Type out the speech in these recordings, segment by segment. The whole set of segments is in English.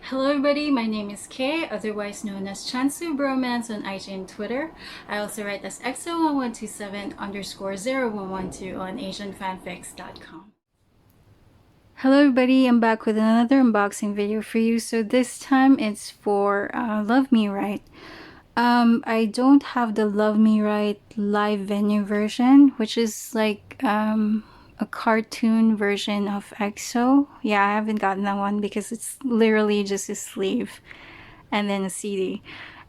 Hello everybody, my name is Kay, otherwise known as Chansu Bromance on IG and Twitter. I also write as EXO1127_0112 on AsianFanfics.com. Hello everybody, I'm back with another unboxing video for you. So this time it's for Love Me Right. I don't have the Love Me Right live venue version, which is like a cartoon version of EXO. Yeah, I haven't gotten that one because it's literally just a sleeve and then a CD.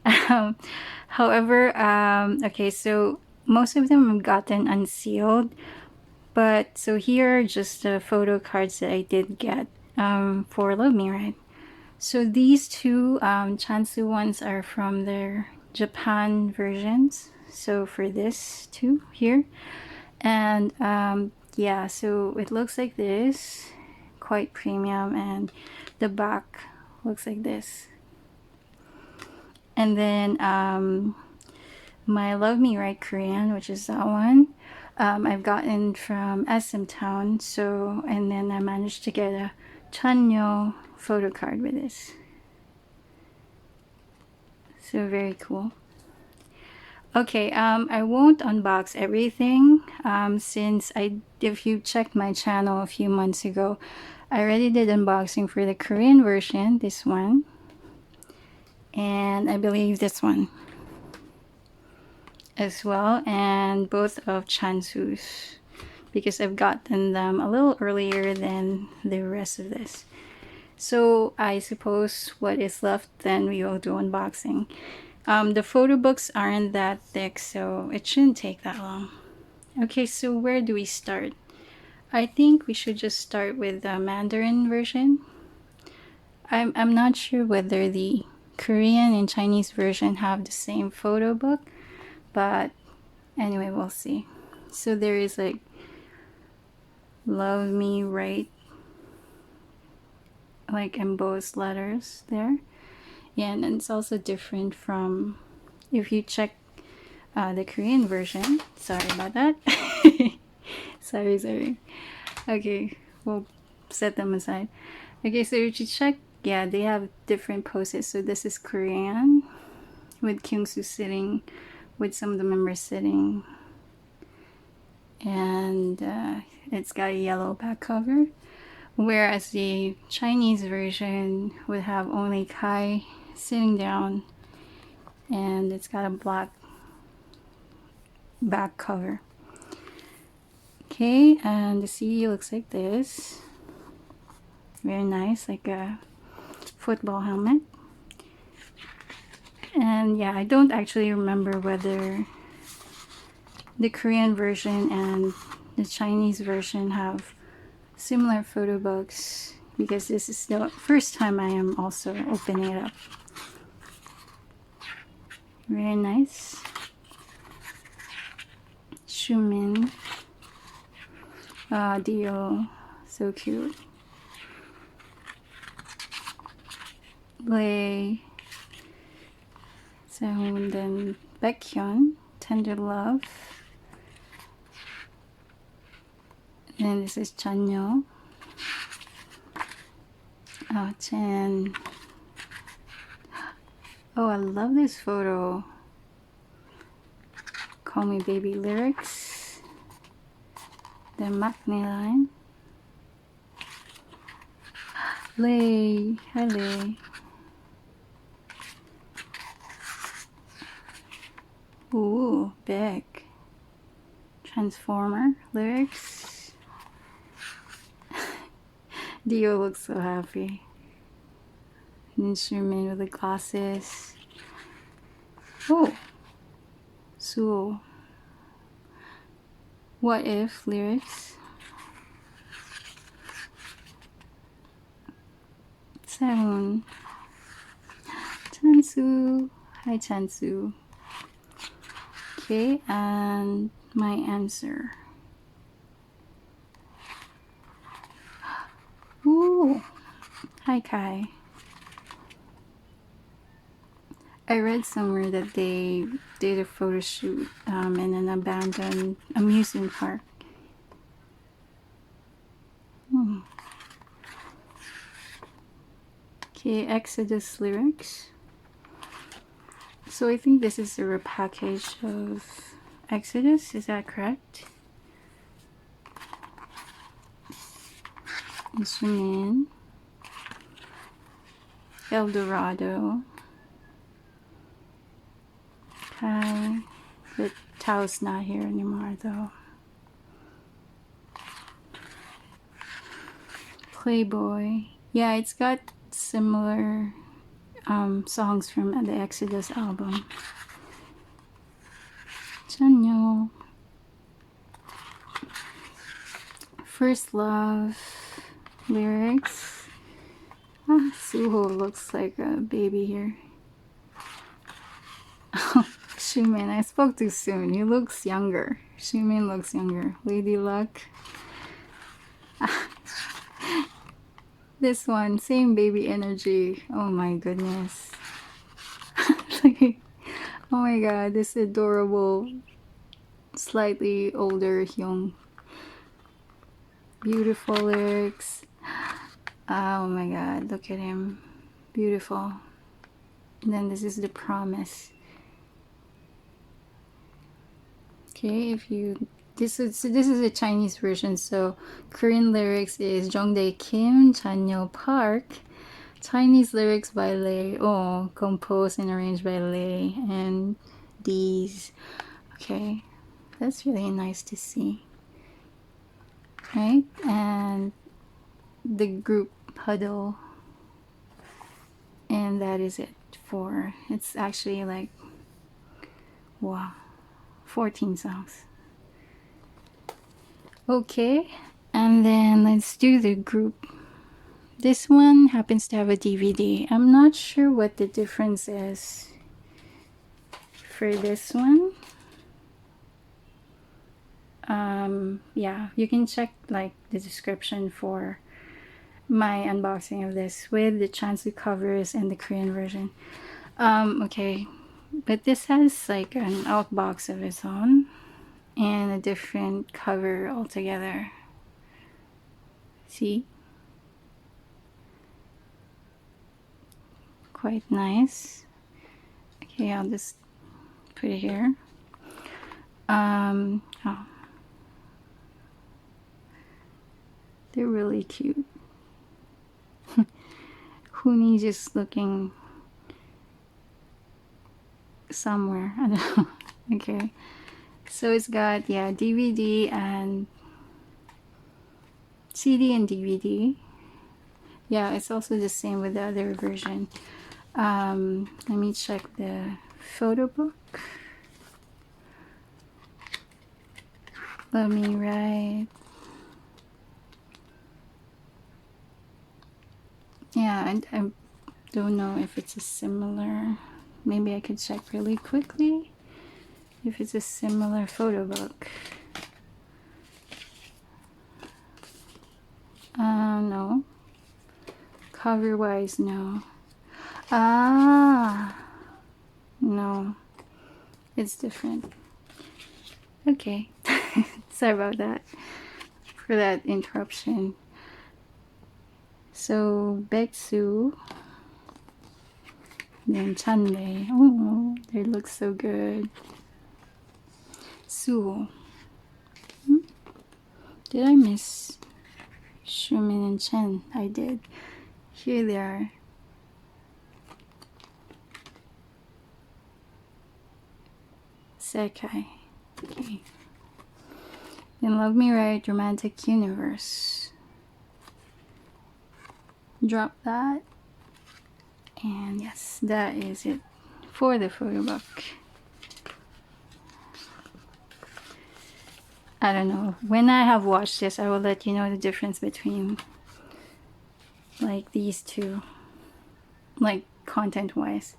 Um, However, okay, so most of them I've gotten unsealed, but so here are just the photo cards that I did get for Love Me Right. So these two Chansu ones are from their Japan versions. So for this two here, and yeah, so it looks like this, quite premium, and the back looks like this. And then my Love Me Right Korean, which is that one, I've gotten from SM Town. So, and then I managed to get a Chanyo photo card with this. So very cool. Okay, I won't unbox everything since if you checked my channel a few months ago, I already did unboxing for the Korean version, this one, and I believe this one as well, and both of Chansu's, because I've gotten them a little earlier than the rest of this. So I suppose what is left, then we will do unboxing. The photo books aren't that thick, so it shouldn't take that long. Okay, so where do we start? I think we should just start with the Mandarin version. I'm not sure whether the Korean and Chinese version have the same photo book, but anyway, we'll see. So there is like Love Me Right, like embossed letters there. Yeah, and it's also different from if you check the Korean version. Sorry about that. sorry. Okay, we'll set them aside. Okay, so if you check, yeah, they have different poses. So this is Korean with Kyungsu sitting, with some of the members sitting, and it's got a yellow back cover, whereas the Chinese version would have only Kai sitting down, and it's got a black back cover. Okay, and the CD looks like this. Very nice, like a football helmet. And yeah, I don't actually remember whether the Korean version and the Chinese version have similar photo books, because this is the first time I am also opening it up. Very nice. Shumin. Dio. So cute. Lei. Sehun, then Baekhyun. Tender Love. And this is Chanyo. Oh, Chen. Oh, I love this photo. Call Me Baby lyrics. The Maknae line. Lei. Hi, Lei. Ooh, big. Transformer lyrics. Dio looks so happy. An instrument with the glasses. Oh, Suho. What If lyrics. Sehun. Chansu. Hi, Chansu. Okay, and my answer. Ooh. Hi, Kai. I read somewhere that they did a photo shoot in an abandoned amusement park. Okay, Exodus lyrics. So I think this is a repackage of Exodus, is that correct? Zoom in. El Dorado. Okay, but Tao's not here anymore though. Playboy. Yeah, it's got similar songs from the Exodus album. Chanyo. First Love lyrics. Suho looks like a baby here. Shumin, I spoke too soon. He looks younger. Shumin looks younger. Lady Luck. This one, same baby energy. Oh my goodness. Oh my god, this adorable, slightly older Hyung. Beautiful lyrics. Oh my god, look at him. Beautiful. And then this is The Promise. Okay, if you this is a Chinese version, so Korean lyrics is Jongdae Kim, Chanyeol Park. Chinese lyrics by Lei. Oh, composed and arranged by Lei and these. Okay, that's really nice to see. Right, and the group Huddle, and that is it for. It's actually like, wow, 14 songs. Okay, and then let's do the group. This one happens to have a DVD. I'm not sure what the difference is for this one. Yeah, you can check like the description for my unboxing of this with the Chansu covers and the Korean version. Okay, but this has like an outbox of its own and a different cover altogether. See? Quite nice. Okay, I'll just put it here. Oh, they're really cute. Huni just looking somewhere. I don't know. Okay, so it's got, yeah, DVD and CD and DVD. Yeah, it's also the same with the other version. Let me check the Photobook. Let me write. Yeah, I don't know if it's a similar. Maybe I could check really quickly if it's a similar Photobook. No. Cover wise, no. No, it's different. Okay. Sorry about that, for that interruption. So Baeksu, then Chandae. Oh, they look so good. Suho. Did I miss Shumin and Chen? I did. Here they are. Sekai. Okay. Then Love Me Right, Romantic Universe. Drop that. And yes, that is it for the Photobook. I don't know. When I have watched this, I will let you know the difference between like these two, like content wise.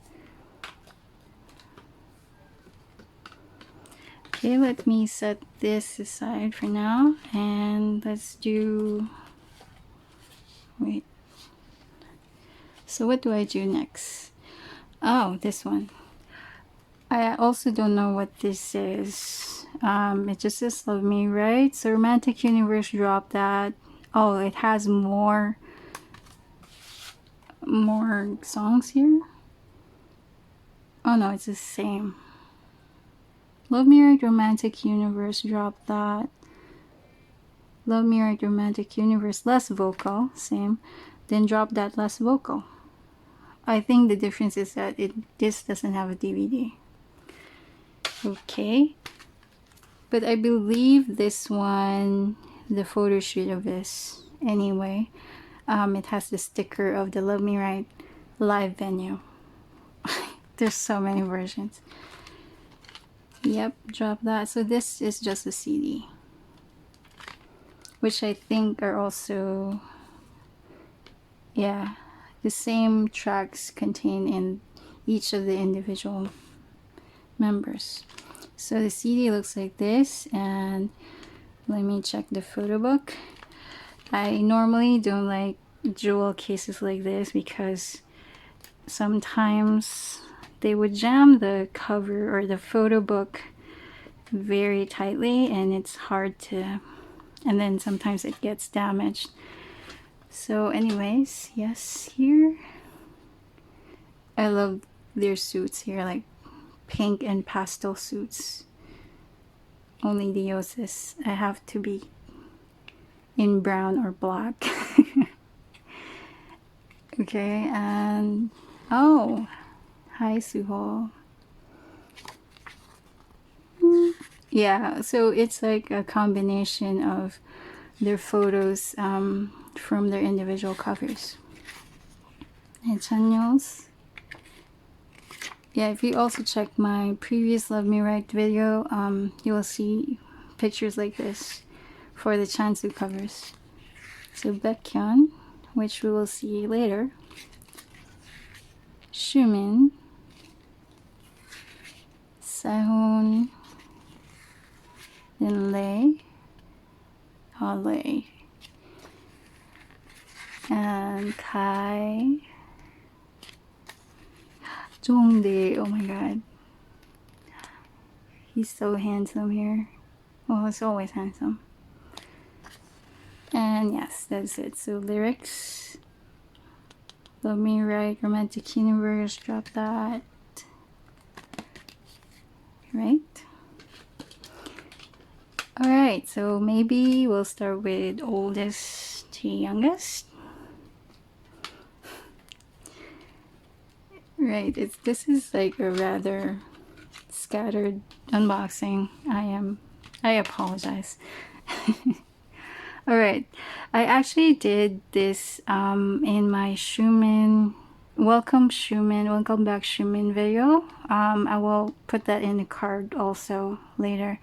Okay, let me set this aside for now and let's do, wait. So what do I do next? Oh, this one. I also don't know what this is. It just says Love Me Right. So Romantic Universe dropped that. Oh, it has more more songs here. Oh no, it's the same. Love Me Right Romantic Universe, drop that. Love Me Right Romantic Universe, less vocal, same. Then drop that less vocal. I think the difference is that this doesn't have a DVD. Okay. But I believe this one, the photo shoot of this, anyway, it has the sticker of the Love Me Right live venue. There's so many versions. Yep, drop that. So this is just a CD, which I think are also, yeah, the same tracks contained in each of the individual members. So the CD looks like this, and let me check the photo book. I normally don't like jewel cases like this because sometimes they would jam the cover or the photo book very tightly, and it's hard to, and then sometimes it gets damaged. So anyways, yes, here I love their suits here, like pink and pastel suits. Only the EXO'S I have to be in brown or black. Okay, and oh, hi Suho. Yeah, so it's like a combination of their photos from their individual covers. And Chanyeol's. Yeah, if you also check my previous Love Me Right video, you will see pictures like this for the Chansu covers. So Baekhyun, which we will see later. Xiumin, Sehun, then Lay, Lay, and Kai, Jongdae. Oh my god, he's so handsome here. Well, he's always handsome. And yes, that's it. So lyrics, Love Me Right, Romantic Universe, drop that. Right? Alright, so maybe we'll start with oldest to youngest. Right, this is like a rather scattered unboxing. I apologize. Alright, I actually did this in my welcome back Xiumin video. I will put that in the card also later.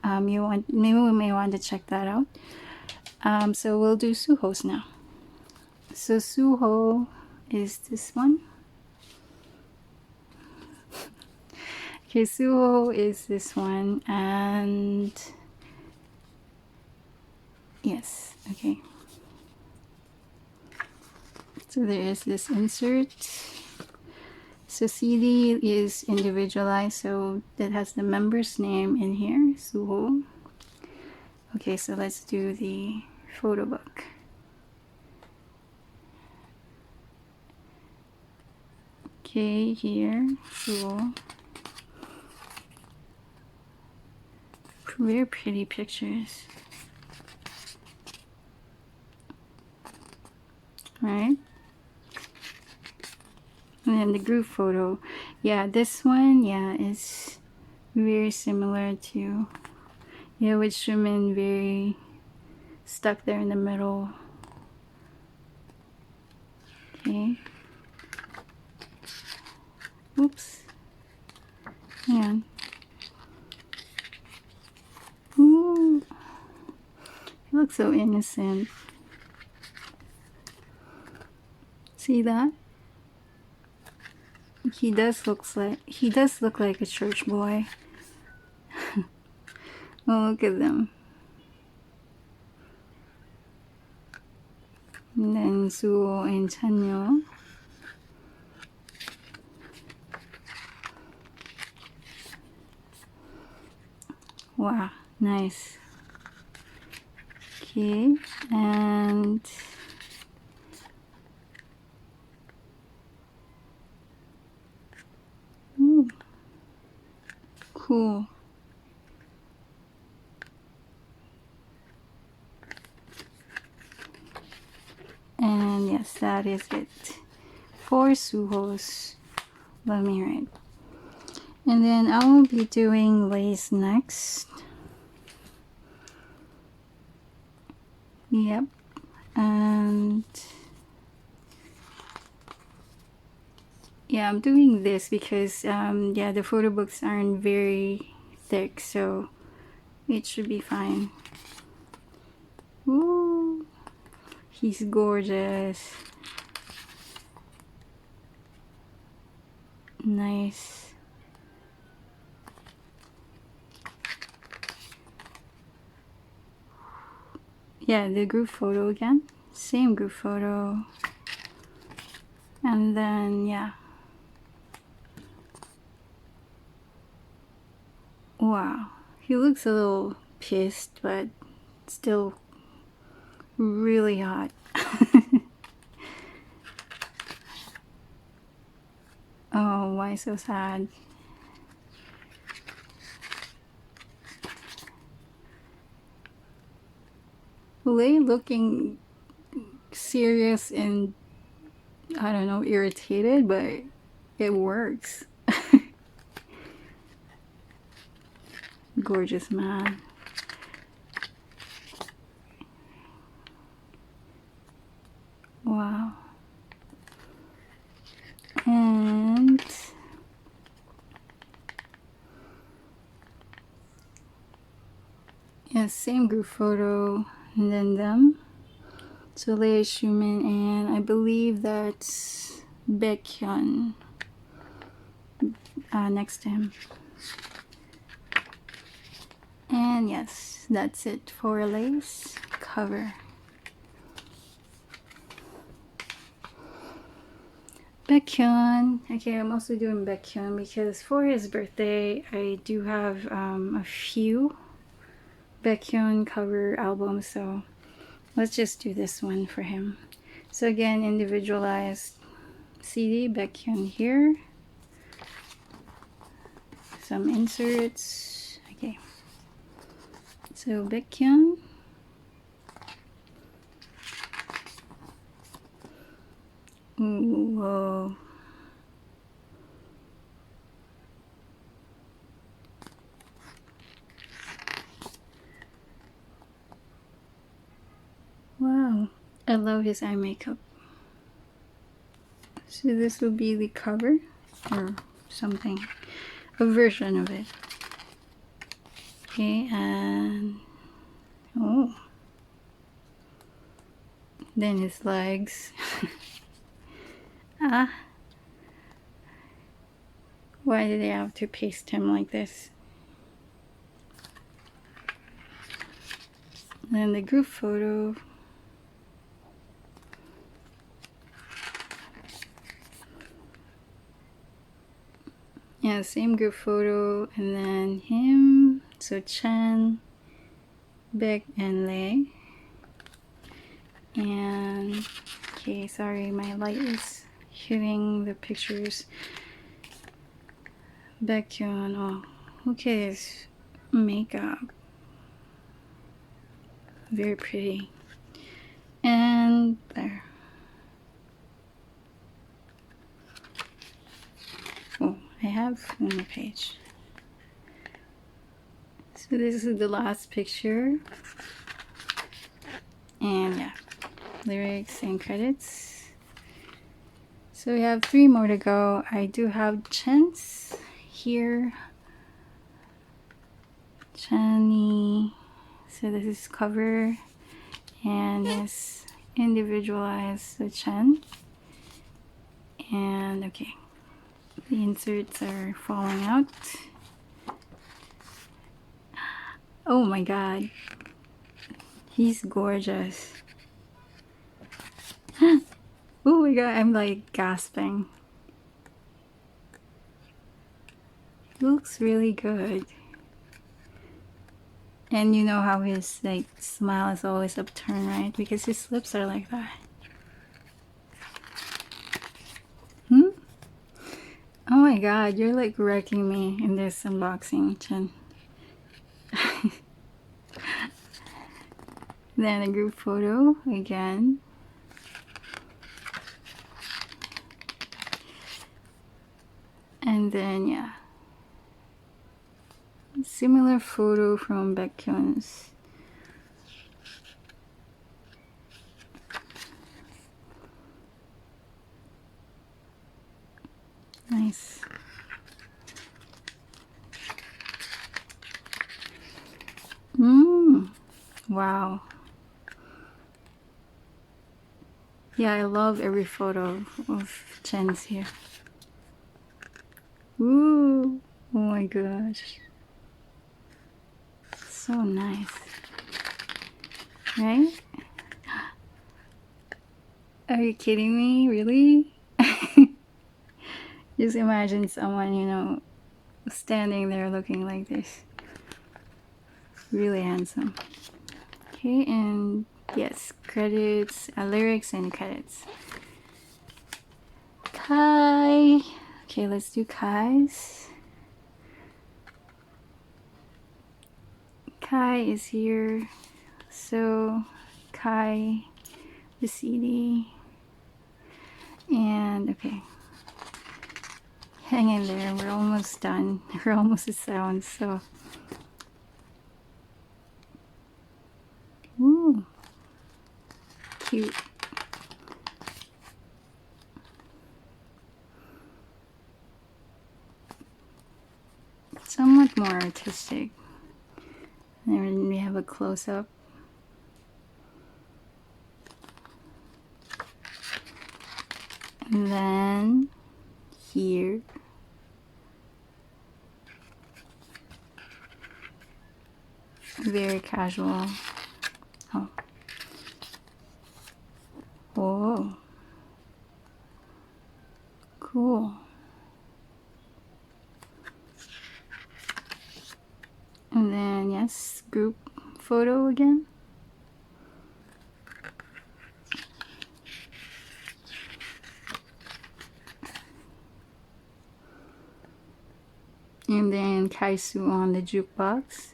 Maybe we may want to check that out. So we'll do Suho's now. So Suho is this one. Okay, Suho is this one, and yes, okay. So there is this insert. So CD is individualized, so that has the member's name in here, Suho. Okay, so let's do the photo book. Okay, here, Suho. Very pretty pictures. Right? And then the group photo. Yeah, this one, yeah, is very similar to, yeah, with Xiumin very stuck there in the middle. Okay. Oops. Hang on. Ooh. He looks so innocent. See that? He does look like a church boy. Oh, look at them. And then Suho and Chanyeol. Wow, nice. Okay, and cool. And yes, that is it for Suho's Love Me Right. And then I will be doing lace next. Yep. And yeah, I'm doing this because yeah, the photo books aren't very thick, so it should be fine. Ooh, he's gorgeous. Nice. Yeah, the group photo again. Same group photo. And then, yeah. Wow. He looks a little pissed, but still really hot. Oh, why so sad? Lei looking serious and, I don't know, irritated, but it works. Gorgeous man. Wow. And yeah, same group photo, and then them. So Lei Schumann, and I believe that's Baekhyun next to him. And yes, that's it for Lei's cover. Baekhyun. Okay, I'm also doing Baekhyun because for his birthday, I do have a few Baekhyun cover albums, so let's just do this one for him. So again, individualized CD, Baekhyun here. Some inserts. Okay. So Baekhyun. Ooh, whoa. Wow. I love his eye makeup. So this will be the cover or something, a version of it. Okay, and oh, then his legs. Ah, why did they have to paste him like this? Then the group photo. Yeah, same group photo, and then him. So Chen, Beck, and Lei. And okay, sorry, my light is hitting the pictures. Baekhyun. Oh, who cares? Makeup. Very pretty. And there. Oh, I have one more page. So this is the last picture. And yeah, lyrics and credits. So we have 3 more to go. I do have Chen's here. Chenny. So this is cover. And this individualized the Chen. And okay, the inserts are falling out. Oh my god, he's gorgeous. Oh my god, I'm like gasping. He looks really good. And you know how his like smile is always upturned, right? Because his lips are like that. Oh my god, you're like wrecking me in this unboxing, Chen. Then a group photo again. And then, yeah. Similar photo from Baekhyun's. Nice. Wow. Yeah, I love every photo of Chen's here. Ooh. Oh my gosh. So nice. Right? Are you kidding me? Really? Just imagine someone, you know, standing there looking like this. Really handsome. Okay, and yes, credits, lyrics and credits. Kai. Okay, let's do Kai's. Kai is here. So, Kai, the CD. And, okay. Hang in there, we're almost done. We're almost at sound, so. Ooh. Cute. Somewhat more artistic. And then we have a close-up. And then here. Very casual. Oh. Whoa. Cool. And then, yes, group photo again. And then Kaisu on the jukebox.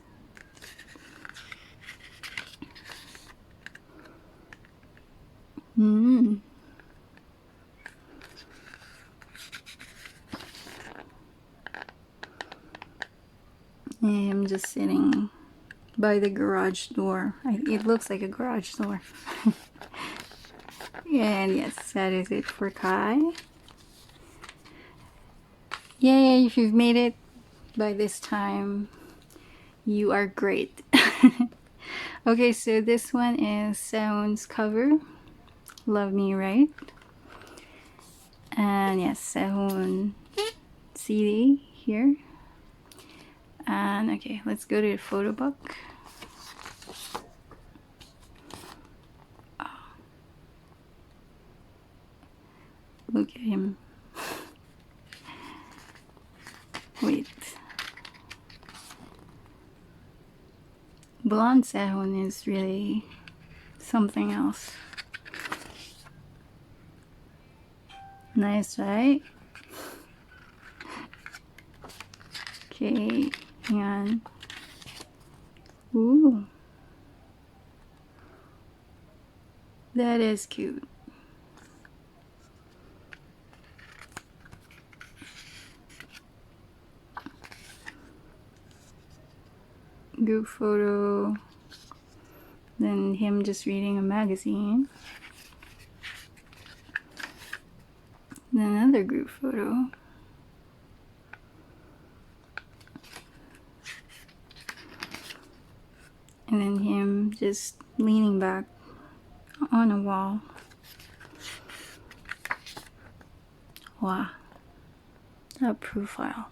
I'm just sitting by the garage door. It looks like a garage door. And yes, that is it for Kai. Yay, if you've made it by this time, you are great. Okay, so this one is Sehun's cover, Love Me Right. And yes, Sehun CD here. And okay, let's go to the Photobook. Oh. Look at him. Wait. Blonde Sehun is really something else. Nice, right? Okay, hang on. Ooh. That is cute. Group photo. Then him just reading a magazine. Then another group photo. And then him just leaning back on a wall. Wow. That profile.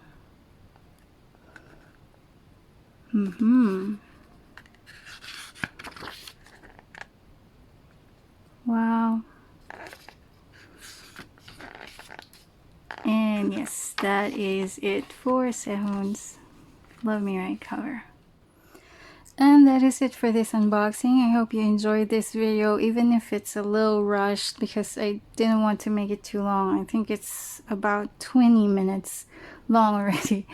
Wow. And yes, that is it for Sehun's Love Me Right cover. And that is it for this unboxing. I hope you enjoyed this video, even if it's a little rushed because I didn't want to make it too long. I think it's about 20 minutes long already.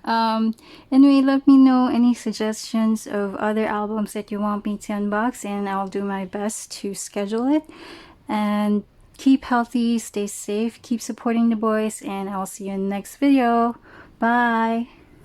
Anyway, let me know any suggestions of other albums that you want me to unbox, and I'll do my best to schedule it. And keep healthy, stay safe, keep supporting the boys, and I'll see you in the next video. Bye!